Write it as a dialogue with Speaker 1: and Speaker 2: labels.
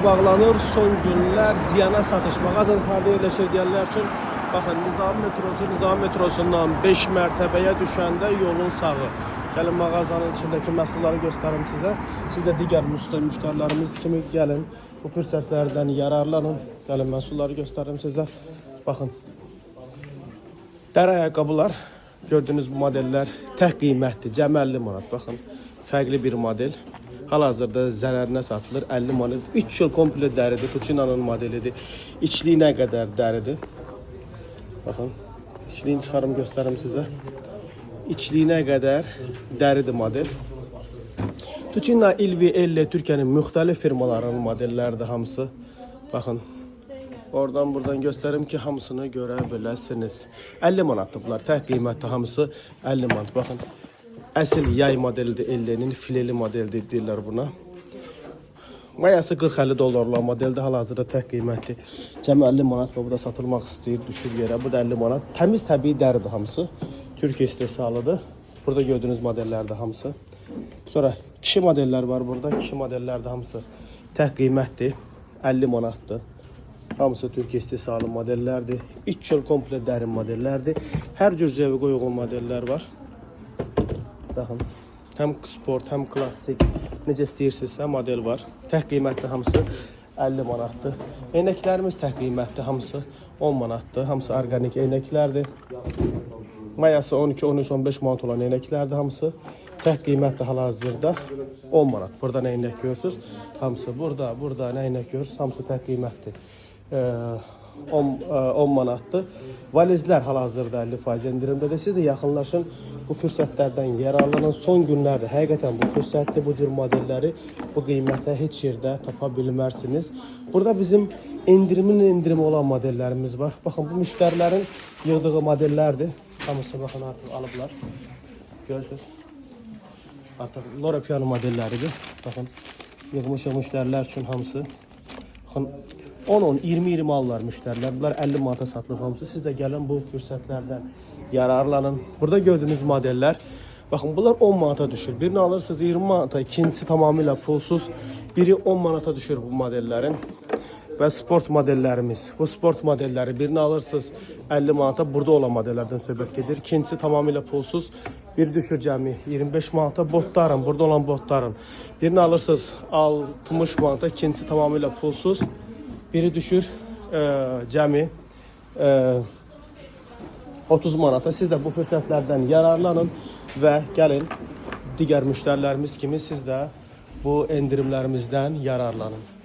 Speaker 1: Bağlanır son günlər ziyana satış mağazanın harda yerləşir deyənlər üçün baxın Nizam metrosundan 5 mərtəbəyə düşəndə yolun sağı. Gəlin mağazanın içindəki məhsulları göstərim sizə. Siz də digər müştərilərimiz kimi gəlin bu fürsətlərdən yararlanın. Gəlin məhsulları göstərim sizə. Baxın. Dərə ayaqqabılar gördüyünüz bu modellər tək qiymətdir. Cəmi 50 manat. Baxın. Fərqli bir model. Hal-hazırda zərərinə satılır 50 manat. 3 yıl komple dəridir. Tuçinanın modelidir. İçliyi nə qədər dəridir? Baxın. İçliyini çıxarım göstərim sizə. İçliyinə qədər dəridir model. Tuçina, Ilvi, Elle Türkiyənin müxtəlif firmalarının modelləridir hamısı. Baxın. Oradan göstərim ki, hamısını görə biləsiniz. 50 manatdır bunlar. Tək qiymətli hamısı 50 manat. Baxın. Əsl yay modelidir. Elle'nin fileli modelidir deyirlər buna. Mayası 40-50 dollarla modeldir. Hal-hazırda tək qiymətli. Cəmi 50 manat və bu da satılmaq istəyir, düşür yerə. Bu da 50 manat. Təmiz təbii dəridir hamısı. Türkiyə istehsalıdır. Burada gördüyünüz modellərdir hamısı. Sonra kişi modellər var burada. Kişi modellərdir hamısı tək qiymətdir. 50 manatdır. Hamısı Türkiyə istehsalı modellərdir. 3 yıl komple dərin modellərdir. Hər cür zevqə uyğun modellər var. Baxın. Həm sport, həm klassik. Necə istəyirsinizsə model var. Tək qiymətli hamısı 50 manatdır. Eynəklərimiz tək qiymətli hamısı 10 manatdır. Hamısı orqanik eynəklərdir. Mayası 12, 13, 15 manat olan eynəklərdir hamısı. Tək qiymətli hal-hazırda 10 manat. Burada nə eynək görürsünüz? Hamısı burada nə eynək görürsünüz? Hamısı tək qiymətli. 10 manatdır. Valizlər hal-hazırda 50% endirimdədir. Siz də yaxınlaşın, bu fürsətlərdən yararlanın. Son günlərdə həqiqətən bu fürsətli bu cür modelləri bu qiymətə heç yerdə tapa bilmərsiniz. Burada bizim endirimi olan modellərimiz var. Baxın, bu müştərilərin yığdığı modellərdir. Hamısı baxın artıq alıblar. Görürsünüz. Artıq Lora Piano modelləridir. Baxın, yığmışıq müştərilər üçün hamısı. Baxın, 10-10, 20-20 alırlar müştərilər. Bunlar 50 manata satılıb hamısı. Siz də gəlin bu fürsətlərdən yararlanın. Burada gördüyünüz modellər, baxın, bunlar 10 manata düşür. Birini alırsınız 20 manata, ikincisi tamamilə pulsuz. Biri 10 manata düşür bu modellərin. Və sport modellərimiz. Bu sport modelləri birini alırsınız 50 manata, burada olan modellərdən söhbət gedir. İkincisi tamamilə pulsuz. Biri düşür cəmi 25 manata, botların, burada olan botların. Birini alırsınız 60 manata, ikincisi tamamilə pulsuz. Biri düşür cəmi 30 manata. Siz də bu fürsətlərdən yararlanın və gəlin digər müştərilərimiz kimi siz də bu endirimlərimizdən yararlanın.